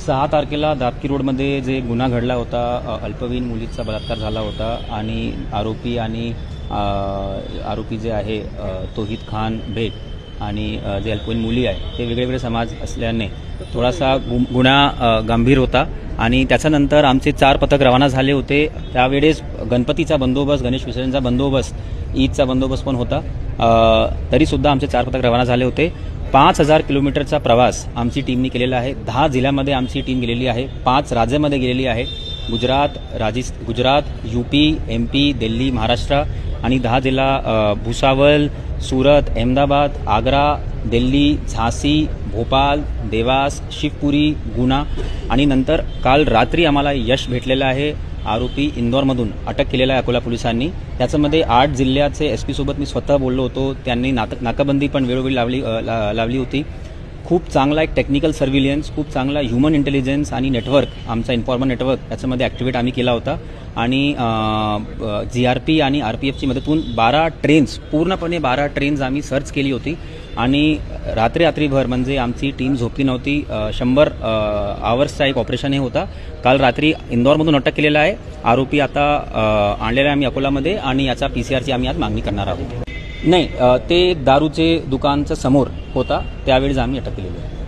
6 तारखेला दापकी रोडमध्ये जे गुन्हा घडला होता, अल्पवयीन मुलीचा बलात्कार झाला होता आणि आरोपी जे आहे तौहीद खान बेग आणि जे अल्पवयीन मुली आहे ते वेगवेगळे समाज असल्याने थोडासा गुन्हा गंभीर होता आणि त्याच्यानंतर आमचे 4 पथक रवाना झाले होते। त्यावेळेस गणपतीचा बंदोबस्त, गणेश विसर्जनचा बंदोबस्त, ईदचा बंदोबस्त पण होता। तरीसुद्धा आमचे 4 पथक रवाना झाले होते। 5000 किलोमीटरचा प्रवास आमची टीमने केलेला आहे। 10 जिल्ह्यामध्ये आमची टीम गेलेली आहे, 5 राज्यामध्ये गेलेली आहे, गुजरात, यूपी, एमपी, दिल्ली, महाराष्ट्र आणि 10 जिल्हा भुसावल, सूरत, अहमदाबाद, आग्रा, दिल्ली, झांसी, भोपाळ, देवास, शिवपुरी, गुना आणि नंतर काल रात्री आम्हाला यश भेटलेलं आहे। आरोपी इंदोरमधून अटक केलेला आहे अकोला पोलिसांनी। त्याच्यामध्ये 8 जिल्ह्याचे एसपी सोबत मी स्वतः बोललो होतो। त्यांनी नाकाबंदी पण वेळोवेळी लावली होती। खूप चांगला एक टेक्निकल सर्व्हिलन्स, खूप चांगला ह्युमन इंटेलिजन्स आणि नेटवर्क, आमचा इन्फॉर्मर नेटवर्क याच्यामध्ये ॲक्टिवेट आम्ही केला होता आणि GRP आणि RPFची मदतीतून 12 ट्रेन्स, पूर्णपणे 12 ट्रेन्स आम्ही सर्च केली होती आणि रात्रीभर म्हणजे आमची टीम झोपली नव्हती। 100 आवर्सचा एक ऑपरेशन हे होता। काल रात्री इंदोरमधून अटक केलेला आहे। आरोपी आता आणलेला आहे आम्ही अकोलामध्ये आणि याचा PCRची आम्ही आज मागणी करणार आहोत। नाही, ते दारूचे दुकानच्या समोर होता, त्यावेळेस आम्ही अटक केलेली आहे।